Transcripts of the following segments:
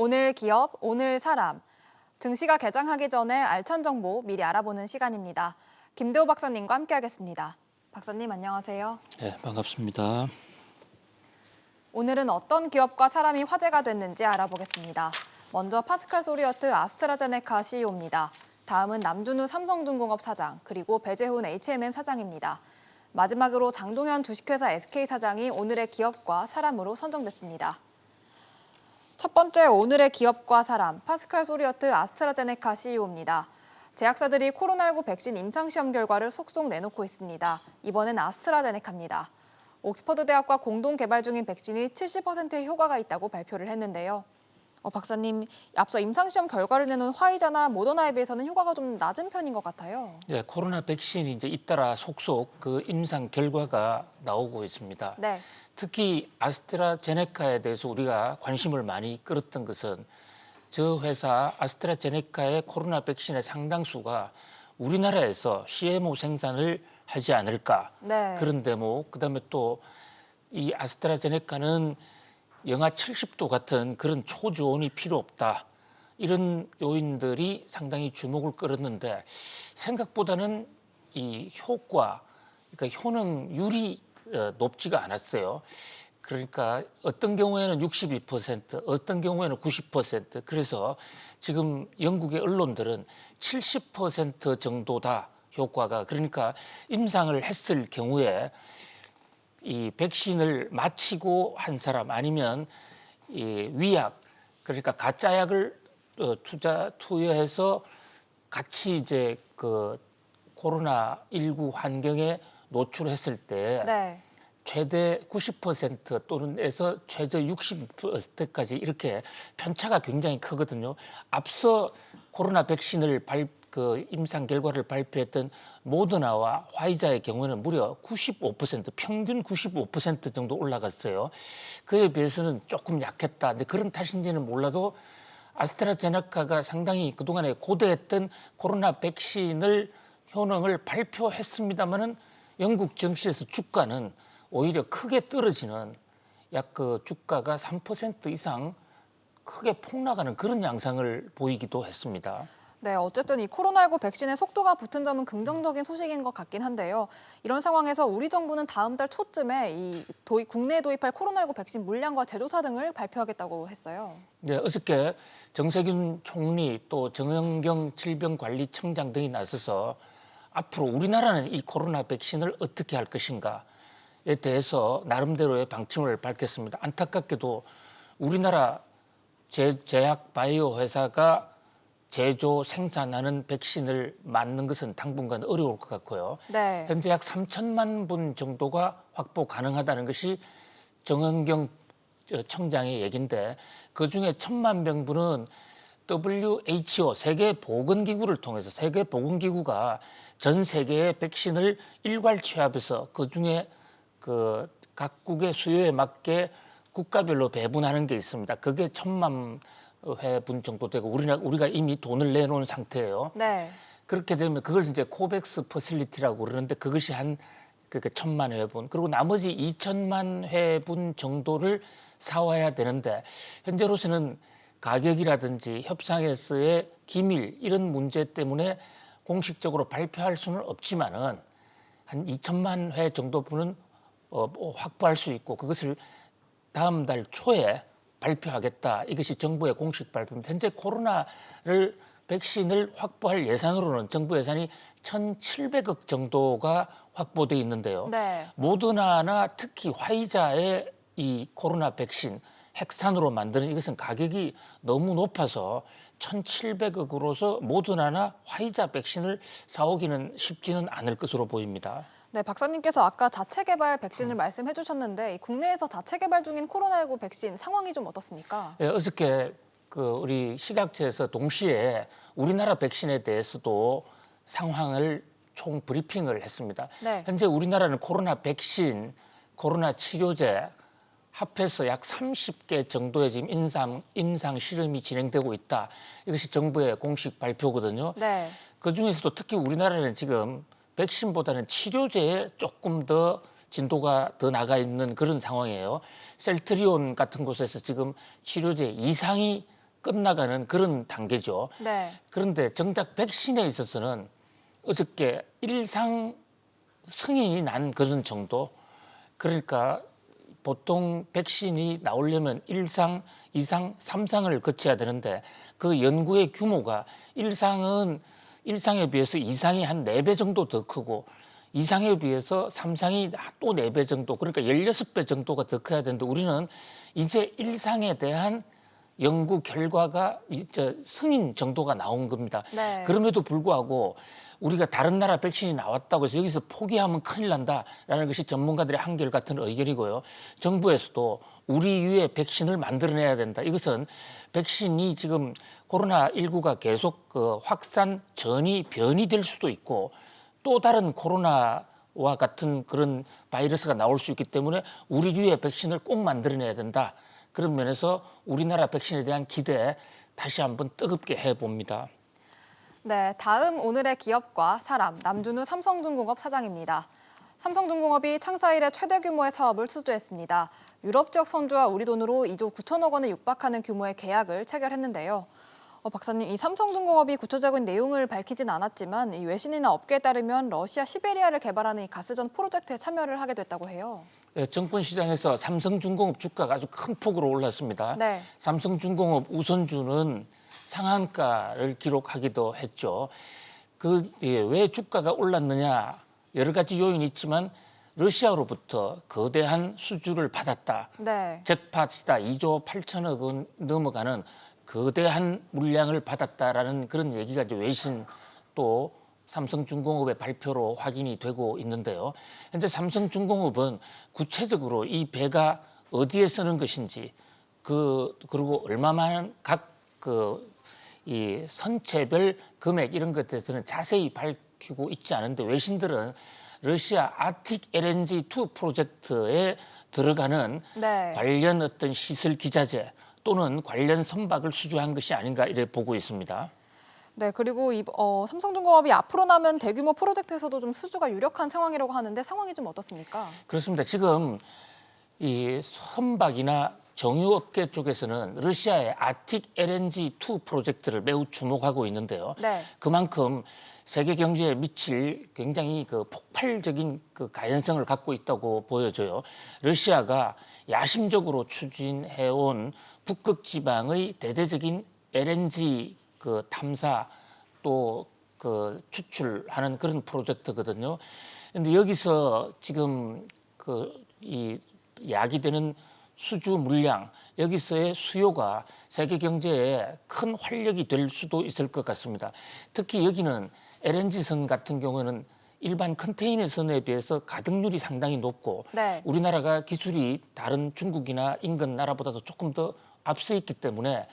오늘 기업, 오늘 사람. 증시가 개장하기 전에 알찬 정보 미리 알아보는 시간입니다. 김대호 박사님과 함께하겠습니다. 박사님 안녕하세요. 네, 반갑습니다. 오늘은 어떤 기업과 사람이 화제가 됐는지 알아보겠습니다. 먼저 파스칼 소리어트 아스트라제네카 CEO입니다. 다음은 남준우 삼성중공업 사장, 그리고 배재훈 H&M 사장입니다. 마지막으로 장동현 주식회사 SK 사장이 오늘의 기업과 사람으로 선정됐습니다. 첫 번째 오늘의 기업과 사람, 파스칼 소리어트 아스트라제네카 CEO입니다. 제약사들이 코로나19 백신 임상시험 결과를 속속 내놓고 있습니다. 이번엔 아스트라제네카입니다. 옥스퍼드 대학과 공동 개발 중인 백신이 70%의 효과가 있다고 발표를 했는데요. 박사님, 앞서 임상시험 결과를 내놓은 화이자나 모더나에 비해서는 효과가 좀 낮은 편인 것 같아요. 네, 코로나 백신이 이제 잇따라 속속 그 임상 결과가 나오고 있습니다. 네. 특히 아스트라제네카에 대해서 우리가 관심을 많이 끌었던 것은 저 회사 아스트라제네카의 코로나 백신의 상당수가 우리나라에서 CMO 생산을 하지 않을까. 네. 그런 대목, 그다음에 또 이 아스트라제네카는 영하 70도 같은 그런 초저온이 필요 없다. 이런 요인들이 상당히 주목을 끌었는데 생각보다는 이 효과, 그러니까 효능률이 높지가 않았어요. 그러니까 어떤 경우에는 62%, 어떤 경우에는 90%. 그래서 지금 영국의 언론들은 70% 정도다 효과가. 그러니까 임상을 했을 경우에 이 백신을 맞히고 한 사람 아니면 이 위약, 그러니까 가짜 약을 투여해서 같이 이제 그 코로나19 환경에 노출했을 때 네. 최대 90% 또는에서 최저 60%까지 이렇게 편차가 굉장히 크거든요. 앞서 코로나 백신을 임상 결과를 발표했던 모더나와 화이자의 경우는 무려 95%, 평균 95% 정도 올라갔어요. 그에 비해서는 조금 약했다. 근데 그런 탓인지는 몰라도 아스트라제네카가 상당히 그동안에 고대했던 코로나 백신을 효능을 발표했습니다마는 영국 증시에서 주가는 오히려 크게 떨어지는 약 그 주가가 3% 이상 크게 폭락하는 그런 양상을 보이기도 했습니다. 네, 어쨌든 이 코로나19 백신의 속도가 붙은 점은 긍정적인 소식인 것 같긴 한데요. 이런 상황에서 우리 정부는 다음 달 초쯤에 국내에 도입할 코로나19 백신 물량과 제조사 등을 발표하겠다고 했어요. 네, 어저께 정세균 총리 또 정은경 질병관리청장 등이 나서서 앞으로 우리나라는 이 코로나 백신을 어떻게 할 것인가에 대해서 나름대로의 방침을 밝혔습니다. 안타깝게도 우리나라 제약 바이오 회사가 제조 생산하는 백신을 맞는 것은 당분간 어려울 것 같고요. 네. 현재 약 3천만 분 정도가 확보 가능하다는 것이 정은경 청장의 얘기인데 그중에 1,000만 명분은 WHO 세계보건기구를 통해서 세계보건기구가 전 세계의 백신을 일괄 취합해서 그중에 그 각국의 수요에 맞게 국가별로 배분하는 게 있습니다. 그게 1,000만 회분 정도 되고 우리가 이미 돈을 내놓은 상태예요. 네. 그렇게 되면 그걸 이제 코백스 퍼실리티라고 그러는데 그것이 한 1,000만 회분 그리고 나머지 2천만 회분 정도를 사와야 되는데 현재로서는 가격이라든지 협상에서의 기밀 이런 문제 때문에 공식적으로 발표할 수는 없지만은 한 2천만 회 정도분은 확보할 수 있고 그것을 다음 달 초에 발표하겠다. 이것이 정부의 공식 발표입니다. 현재 코로나를 백신을 확보할 예산으로는 정부 예산이 1,700억 정도가 확보돼 있는데요. 네. 모더나나 특히 화이자의 이 코로나 백신 핵산으로 만드는 이것은 가격이 너무 높아서 1,700억으로서 모더나나 화이자 백신을 사오기는 쉽지는 않을 것으로 보입니다. 네, 박사님께서 아까 자체 개발 백신을 말씀해 주셨는데 국내에서 자체 개발 중인 코로나19 백신 상황이 좀 어떻습니까? 네, 어저께 우리 식약처에서 동시에 우리나라 백신에 대해서도 상황을 총 브리핑을 했습니다. 네. 현재 우리나라는 코로나 백신, 코로나 치료제 합해서 약 30개 정도의 지금 임상 실험이 진행되고 있다. 이것이 정부의 공식 발표거든요. 네. 그중에서도 특히 우리나라는 지금 백신보다는 치료제에 조금 더 진도가 더 나가 있는 그런 상황이에요. 셀트리온 같은 곳에서 지금 치료제 이상이 끝나가는 그런 단계죠. 네. 그런데 정작 백신에 있어서는 어저께 일상 승인이 난 그런 정도. 그러니까 보통 백신이 나오려면 1상, 2상, 3상을 거쳐야 되는데 그 연구의 규모가 일상에 비해서 2상이 한 4배 정도 더 크고 2상에 비해서 3상이 또 4배 정도, 그러니까 16배 정도가 더 커야 되는데 우리는 이제 1상에 대한 연구 결과가 이제 승인 정도가 나온 겁니다. 네. 그럼에도 불구하고 우리가 다른 나라 백신이 나왔다고 해서 여기서 포기하면 큰일 난다라는 것이 전문가들의 한결같은 의견이고요. 정부에서도 우리 유의 백신을 만들어내야 된다. 이것은 백신이 지금 코로나19가 계속 확산 전이 변이 될 수도 있고 또 다른 코로나와 같은 그런 바이러스가 나올 수 있기 때문에 우리 유의 백신을 꼭 만들어내야 된다. 그런 면에서 우리나라 백신에 대한 기대 다시 한번 뜨겁게 해봅니다. 네, 다음 오늘의 기업과 사람, 남준우 삼성중공업 사장입니다. 삼성중공업이 창사 이래 최대 규모의 사업을 수주했습니다. 유럽 지역 선주와 우리 돈으로 2조 9천억 원에 육박하는 규모의 계약을 체결했는데요. 박사님, 이 삼성중공업이 구체적인 내용을 밝히진 않았지만 이 외신이나 업계에 따르면 러시아 시베리아를 개발하는 이 가스전 프로젝트에 참여를 하게 됐다고 해요. 네, 정권 시장에서 삼성중공업 주가가 아주 큰 폭으로 올랐습니다. 네. 삼성중공업 우선주는 상한가를 기록하기도 했죠. 왜 주가가 올랐느냐 여러 가지 요인이 있지만 러시아로부터 거대한 수주를 받았다. 네. 잭팟이다. 2조 8천억 원 넘어가는 거대한 물량을 받았다라는 그런 얘기가 이제 외신 또 삼성중공업의 발표로 확인이 되고 있는데요. 현재 삼성중공업은 구체적으로 이 배가 어디에 쓰는 것인지 그리고 얼마만 이 선체별 금액 이런 것에 대해서는 자세히 밝히고 있지 않은데 외신들은 러시아 아틱 LNG2 프로젝트에 들어가는 네. 관련 어떤 시설 기자재 또는 관련 선박을 수주한 것이 아닌가 이래 보고 있습니다. 네, 그리고 삼성중공업이 앞으로 나면 대규모 프로젝트에서도 좀 수주가 유력한 상황이라고 하는데 상황이 좀 어떻습니까? 그렇습니다. 지금 이 선박이나 정유업계 쪽에서는 러시아의 아틱 LNG2 프로젝트를 매우 주목하고 있는데요. 네. 그만큼 세계 경제에 미칠 굉장히 폭발적인 가연성을 갖고 있다고 보여져요. 러시아가 야심적으로 추진해온 북극 지방의 대대적인 LNG 탐사 또 추출하는 그런 프로젝트거든요. 그런데 여기서 지금 이 야기되는 수주 물량 여기서의 수요가 세계 경제에 큰 활력이 될 수도 있을 것 같습니다. 특히 여기는 LNG선 같은 경우는 일반 컨테이너선에 비해서 가득률이 상당히 높고 네. 우리나라가 기술이 다른 중국이나 인근 나라보다도 조금 더 앞서 있기 때문에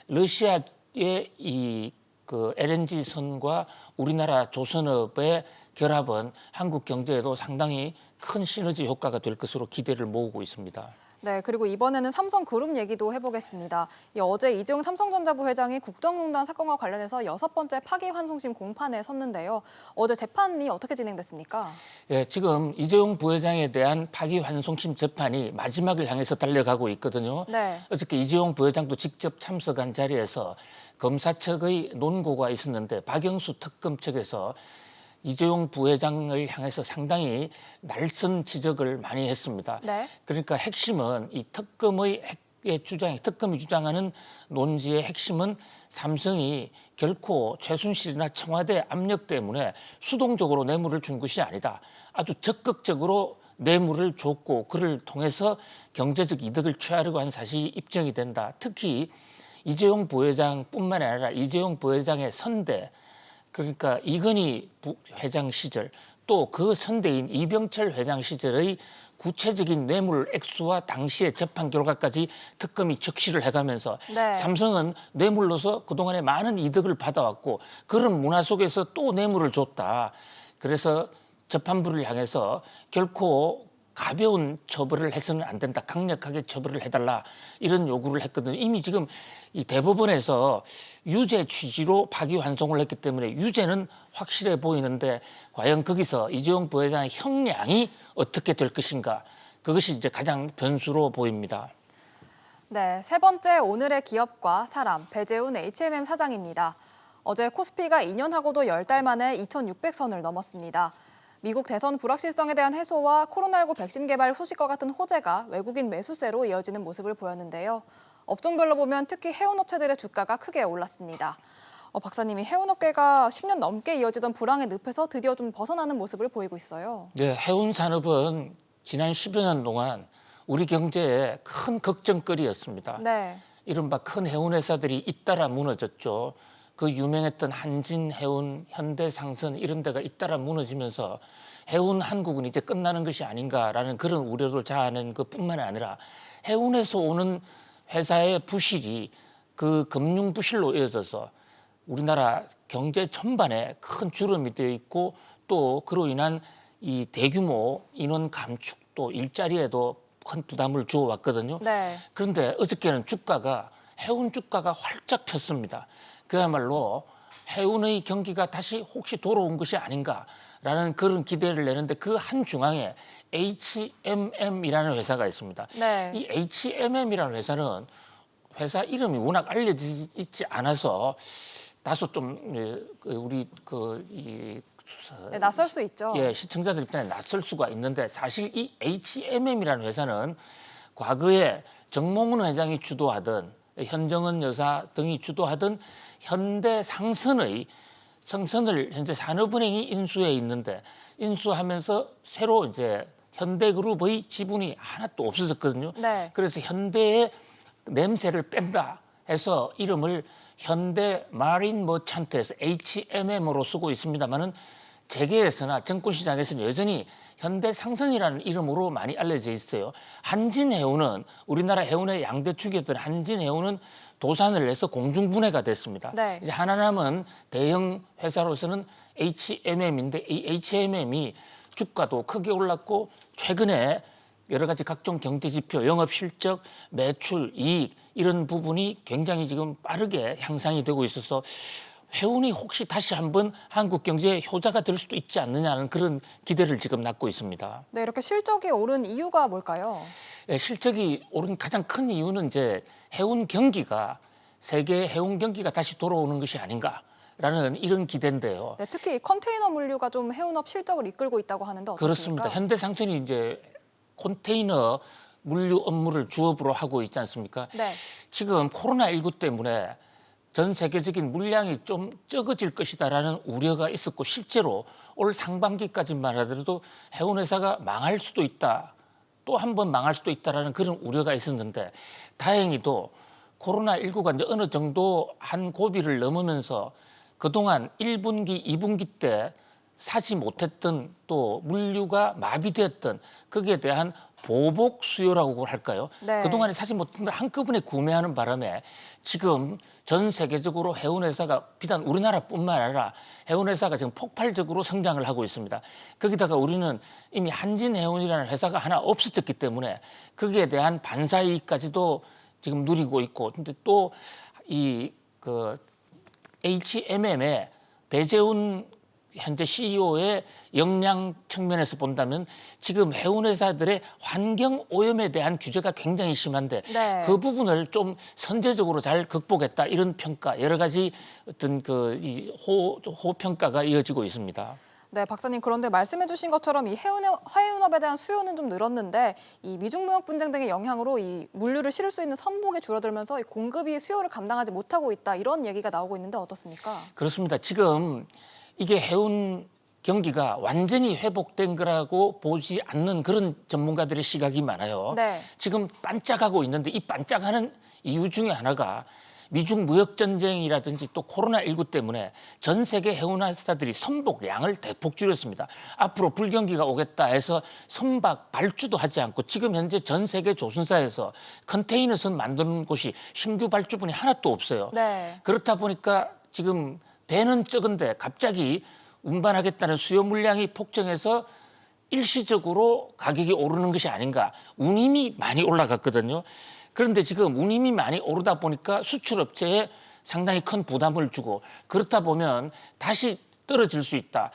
러시아의 이 LNG선과 우리나라 조선업의 결합은 한국 경제에도 상당히 큰 시너지 효과가 될 것으로 기대를 모으고 있습니다. 네, 그리고 이번에는 삼성그룹 얘기도 해보겠습니다. 어제 이재용 삼성전자 부회장이 국정농단 사건과 관련해서 6번째 파기환송심 공판에 섰는데요. 어제 재판이 어떻게 진행됐습니까? 예, 지금 이재용 부회장에 대한 파기환송심 재판이 마지막을 향해서 달려가고 있거든요. 네. 어저께 이재용 부회장도 직접 참석한 자리에서 검사 측의 논고가 있었는데 박영수 특검 측에서 이재용 부회장을 향해서 상당히 날선 지적을 많이 했습니다. 네. 그러니까 핵심은 이 특검이 주장하는 논지의 핵심은 삼성이 결코 최순실이나 청와대 압력 때문에 수동적으로 뇌물을 준 것이 아니다. 아주 적극적으로 뇌물을 줬고 그를 통해서 경제적 이득을 취하려고 한 사실이 입증이 된다. 특히 이재용 부회장뿐만 아니라 이재용 부회장의 선대 그러니까 이건희 회장 시절 또 그 선대인 이병철 회장 시절의 구체적인 뇌물 액수와 당시의 재판 결과까지 특검이 적시를 해가면서 네. 삼성은 뇌물로서 그동안에 많은 이득을 받아왔고 그런 문화 속에서 또 뇌물을 줬다. 그래서 재판부를 향해서 결코 가벼운 처벌을 해서는 안 된다. 강력하게 처벌을 해달라. 이런 요구를 했거든요. 이미 지금 이 대법원에서 유죄 취지로 파기환송을 했기 때문에 유죄는 확실해 보이는데 과연 거기서 이재용 부회장의 형량이 어떻게 될 것인가. 그것이 이제 가장 변수로 보입니다. 네, 세 번째 오늘의 기업과 사람, 배재훈 H&M 사장입니다. 어제 코스피가 2년하고도 10달 만에 2,600선을 넘었습니다. 미국 대선 불확실성에 대한 해소와 코로나19 백신 개발 소식과 같은 호재가 외국인 매수세로 이어지는 모습을 보였는데요. 업종별로 보면 특히 해운업체들의 주가가 크게 올랐습니다. 박사님이 해운업계가 10년 넘게 이어지던 불황의 늪에서 드디어 좀 벗어나는 모습을 보이고 있어요. 네, 해운 산업은 지난 10여 년 동안 우리 경제의 큰 걱정거리였습니다. 네. 이른바 큰 해운 회사들이 잇따라 무너졌죠. 그 유명했던 한진해운, 현대상선 이런 데가 잇따라 무너지면서 해운 한국은 이제 끝나는 것이 아닌가라는 그런 우려를 자아낸 것뿐만 아니라 해운에서 오는 회사의 부실이 그 금융 부실로 이어져서 우리나라 경제 전반에 큰 주름이 되어 있고 또 그로 인한 이 대규모 인원 감축도 일자리에도 큰 부담을 주어왔거든요. 네. 그런데 어저께는 해운 주가가 활짝 폈습니다. 그야말로 해운의 경기가 다시 혹시 돌아온 것이 아닌가라는 그런 기대를 내는데 그 한 중앙에 HMM이라는 회사가 있습니다. 네. 이 HMM이라는 회사는 회사 이름이 워낙 알려지지 있지 않아서 다소 좀 우리 네, 낯설 수 있죠. 예, 시청자들 입장에 낯설 수가 있는데 사실 이 HMM이라는 회사는 과거에 정몽훈 회장이 주도하던 현정은 여사 등이 주도하던 현대상선의 성선을 현재 산업은행이 인수해 있는데 인수하면서 새로 이제 현대그룹의 지분이 하나도 없어졌거든요. 네. 그래서 현대의 냄새를 뺀다 해서 이름을 현대 마린 머찬트에서 HMM으로 쓰고 있습니다만은 재계에서나 증권시장에서는 여전히 현대상선이라는 이름으로 많이 알려져 있어요. 한진해운은 우리나라 해운의 양대 축이었던 한진해운은 도산을 해서 공중분해가 됐습니다. 네. 이제 하나 남은 대형 회사로서는 HMM인데 이 HMM이 주가도 크게 올랐고 최근에 여러 가지 각종 경제 지표, 영업 실적, 매출, 이익 이런 부분이 굉장히 지금 빠르게 향상이 되고 있어서 해운이 혹시 다시 한번 한국 경제의 효자가 될 수도 있지 않느냐는 그런 기대를 지금 낳고 있습니다. 네, 이렇게 실적이 오른 이유가 뭘까요? 네, 실적이 오른 가장 큰 이유는 이제 해운 경기가 세계 해운 경기가 다시 돌아오는 것이 아닌가라는 이런 기대인데요. 네, 특히 컨테이너 물류가 좀 해운업 실적을 이끌고 있다고 하는데 어떻습니까? 그렇습니다. 현대상선이 이제 컨테이너 물류 업무를 주업으로 하고 있지 않습니까? 네. 지금 코로나19 때문에 전 세계적인 물량이 좀 적어질 것이다라는 우려가 있었고 실제로 올 상반기까지만 하더라도 해운회사가 망할 수도 있다. 또 한 번 망할 수도 있다라는 그런 우려가 있었는데 다행히도 코로나19가 이제 어느 정도 한 고비를 넘으면서 그동안 1분기, 2분기 때 사지 못했던 또 물류가 마비되었던 거기에 대한 보복 수요라고 할까요? 네. 그동안에 사지 못했던 걸 한꺼번에 구매하는 바람에 지금 전 세계적으로 해운회사가 비단 우리나라뿐만 아니라 해운회사가 지금 폭발적으로 성장을 하고 있습니다. 거기다가 우리는 이미 한진해운이라는 회사가 하나 없어졌기 때문에 거기에 대한 반사이익까지도 지금 누리고 있고 근데 또 이 HMM의 배재훈 현재 CEO의 역량 측면에서 본다면 지금 해운회사들의 환경 오염에 대한 규제가 굉장히 심한데 네. 그 부분을 좀 선제적으로 잘 극복했다 이런 평가 여러 가지 어떤 호평가가 이어지고 있습니다. 네, 박사님 그런데 말씀해주신 것처럼 이 해운업에 대한 수요는 좀 늘었는데 이 미중 무역 분쟁 등의 영향으로 이 물류를 실을 수 있는 선봉이 줄어들면서 이 공급이 수요를 감당하지 못하고 있다 이런 얘기가 나오고 있는데 어떻습니까? 그렇습니다. 지금 이게 해운 경기가 완전히 회복된 거라고 보지 않는 그런 전문가들의 시각이 많아요. 네. 지금 반짝하고 있는데 이 반짝하는 이유 중에 하나가 미중 무역 전쟁이라든지 또 코로나19 때문에 전 세계 해운회사들이 선박량을 대폭 줄였습니다. 앞으로 불경기가 오겠다 해서 선박 발주도 하지 않고 지금 현재 전 세계 조선사에서 컨테이너선 만드는 곳이 신규 발주분이 하나도 없어요. 네. 그렇다 보니까 지금 배는 적은데 갑자기 운반하겠다는 수요 물량이 폭증해서 일시적으로 가격이 오르는 것이 아닌가. 운임이 많이 올라갔거든요. 그런데 지금 운임이 많이 오르다 보니까 수출업체에 상당히 큰 부담을 주고 그렇다 보면 다시 떨어질 수 있다.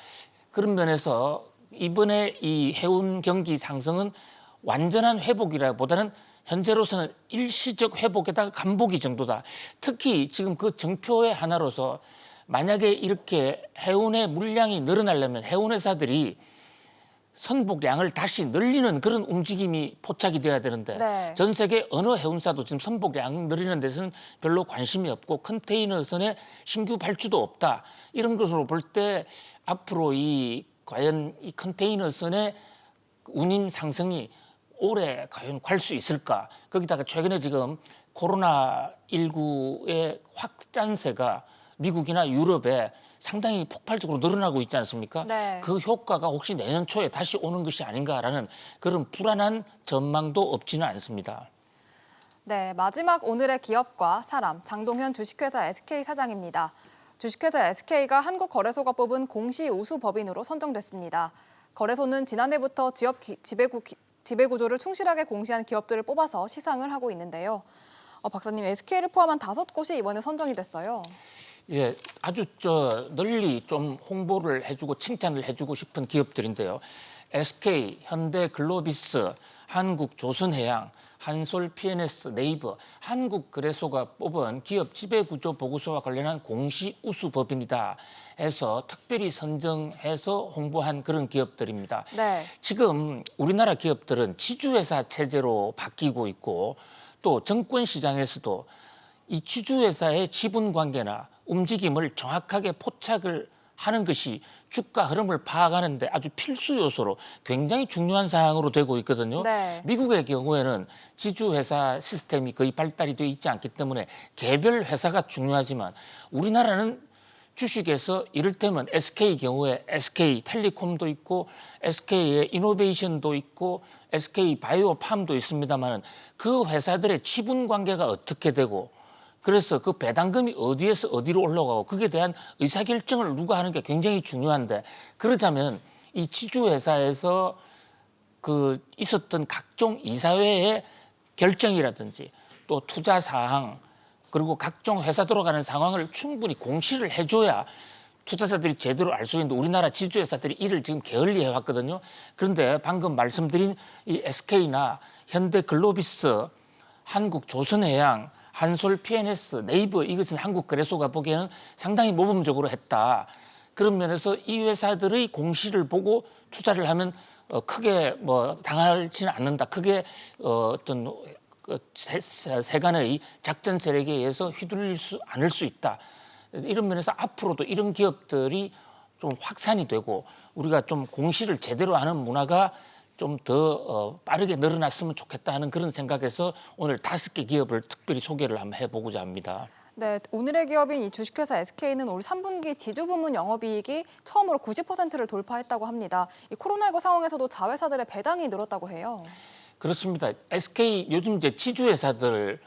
그런 면에서 이번에 이 해운 경기 상승은 완전한 회복이라기보다는 현재로서는 일시적 회복에다가 간보기 정도다. 특히 지금 그 정표의 하나로서 만약에 이렇게 해운의 물량이 늘어나려면 해운회사들이 선복량을 다시 늘리는 그런 움직임이 포착이 돼야 되는데 네. 전 세계 어느 해운사도 지금 선복량 늘리는 데서는 별로 관심이 없고 컨테이너선의 신규 발주도 없다. 이런 것으로 볼 때 앞으로 과연 이 컨테이너선의 운임 상승이 올해 과연 갈 수 있을까? 거기다가 최근에 지금 코로나19의 확산세가 미국이나 유럽에 상당히 폭발적으로 늘어나고 있지 않습니까? 네. 그 효과가 혹시 내년 초에 다시 오는 것이 아닌가라는 그런 불안한 전망도 없지는 않습니다. 네, 마지막 오늘의 기업과 사람, 장동현 주식회사 SK 사장입니다. 주식회사 SK가 한국거래소가 뽑은 공시 우수 법인으로 선정됐습니다. 거래소는 지난해부터 지배구조를 충실하게 공시한 기업들을 뽑아서 시상을 하고 있는데요. 박사님, SK를 포함한 5곳이 이번에 선정이 됐어요. 예, 아주 널리 좀 홍보를 해주고 칭찬을 해주고 싶은 기업들인데요. SK, 현대글로비스, 한국조선해양, 한솔 P&S, 네이버, 한국거래소가 뽑은 기업 지배구조 보고서와 관련한 공시 우수 법인이다 해서 특별히 선정해서 홍보한 그런 기업들입니다. 네. 지금 우리나라 기업들은 지주회사 체제로 바뀌고 있고 또 정권시장에서도 이 지주회사의 지분관계나 움직임을 정확하게 포착을 하는 것이 주가 흐름을 파악하는 데 아주 필수 요소로 굉장히 중요한 사항으로 되고 있거든요. 네. 미국의 경우에는 지주회사 시스템이 거의 발달이 되어 있지 않기 때문에 개별 회사가 중요하지만 우리나라는 주식에서 이를테면 SK 경우에 SK텔레콤도 있고 SK의 이노베이션도 있고 SK 바이오팜도 있습니다만 그 회사들의 지분 관계가 어떻게 되고 그래서 그 배당금이 어디에서 어디로 올라가고 그에 대한 의사결정을 누가 하는 게 굉장히 중요한데 그러자면 이 지주회사에서 있었던 각종 이사회의 결정이라든지 또 투자 사항 그리고 각종 회사 돌아가는 상황을 충분히 공시를 해줘야 투자자들이 제대로 알 수 있는데 우리나라 지주회사들이 이를 지금 게을리 해왔거든요. 그런데 방금 말씀드린 이 SK나 현대글로비스, 한국조선해양, 한솔 P&S, 네이버 이것은 한국거래소가 보기에는 상당히 모범적으로 했다. 그런 면에서 이 회사들의 공시를 보고 투자를 하면 크게 당하지는 않는다. 크게 어떤 세간의 작전 세력에 의해서 휘둘릴 수 않을 수 있다. 이런 면에서 앞으로도 이런 기업들이 좀 확산이 되고 우리가 좀 공시를 제대로 하는 문화가 좀 더 빠르게 늘어났으면 좋겠다 하는 그런 생각에서 오늘 5개 기업을 특별히 소개를 한번 해보고자 합니다. 네, 오늘의 기업인 이 주식회사 SK는 올 3분기 지주 부문 영업이익이 처음으로 90%를 돌파했다고 합니다. 이 코로나19 상황에서도 자회사들의 배당이 늘었다고 해요. 그렇습니다. SK 요즘 이제 지주회사들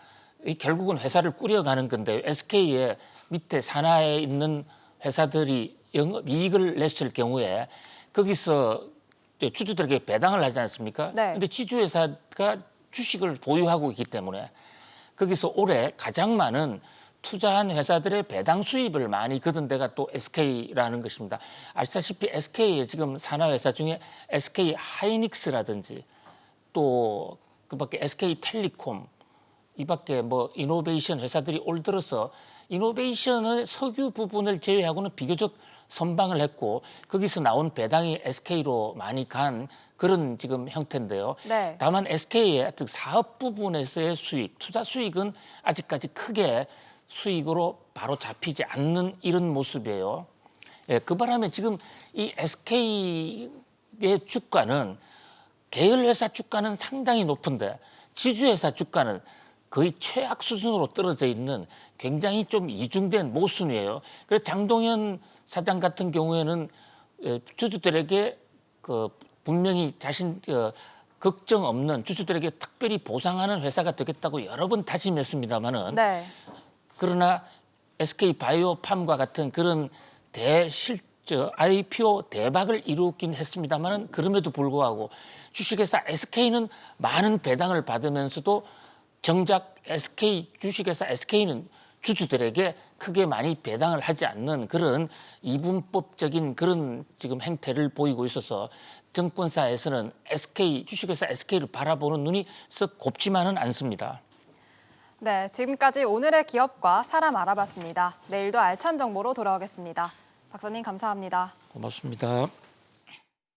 결국은 회사를 꾸려가는 건데 SK의 밑에 산하에 있는 회사들이 영업이익을 냈을 경우에 거기서 주주들에게 배당을 하지 않습니까? 네. 그런데 지주회사가 주식을 보유하고 있기 때문에 거기서 올해 가장 많은 투자한 회사들의 배당 수입을 많이 거둔 데가 또 SK라는 것입니다. 아시다시피 SK의 지금 산하회사 중에 SK 하이닉스라든지 또 그밖에 SK텔레콤 이밖에 이노베이션 회사들이 올 들어서 이노베이션의 석유 부분을 제외하고는 비교적 선방을 했고 거기서 나온 배당이 SK로 많이 간 그런 지금 형태인데요. 네. 다만 SK의 사업 부분에서의 수익, 투자 수익은 아직까지 크게 수익으로 바로 잡히지 않는 이런 모습이에요. 예, 그 바람에 지금 이 SK의 주가는 계열회사 주가는 상당히 높은데 지주회사 주가는 거의 최악 수준으로 떨어져 있는 굉장히 좀 이중된 모순이에요. 그래서 장동현 사장 같은 경우에는 주주들에게 분명히 자신 걱정 없는 주주들에게 특별히 보상하는 회사가 되겠다고 여러 번 다짐했습니다마는 네. 그러나 SK 바이오팜과 같은 그런 IPO 대박을 이루긴 했습니다마는 그럼에도 불구하고 주식회사 SK는 많은 배당을 받으면서도 정작 주식회사 SK는 주주들에게 크게 많이 배당을 하지 않는 그런 이분법적인 그런 지금 행태를 보이고 있어서 정권사에서는 주식회사 SK를 바라보는 눈이 썩 곱지만은 않습니다. 네, 지금까지 오늘의 기업과 사람 알아봤습니다. 내일도 알찬 정보로 돌아오겠습니다. 박사님 감사합니다. 고맙습니다.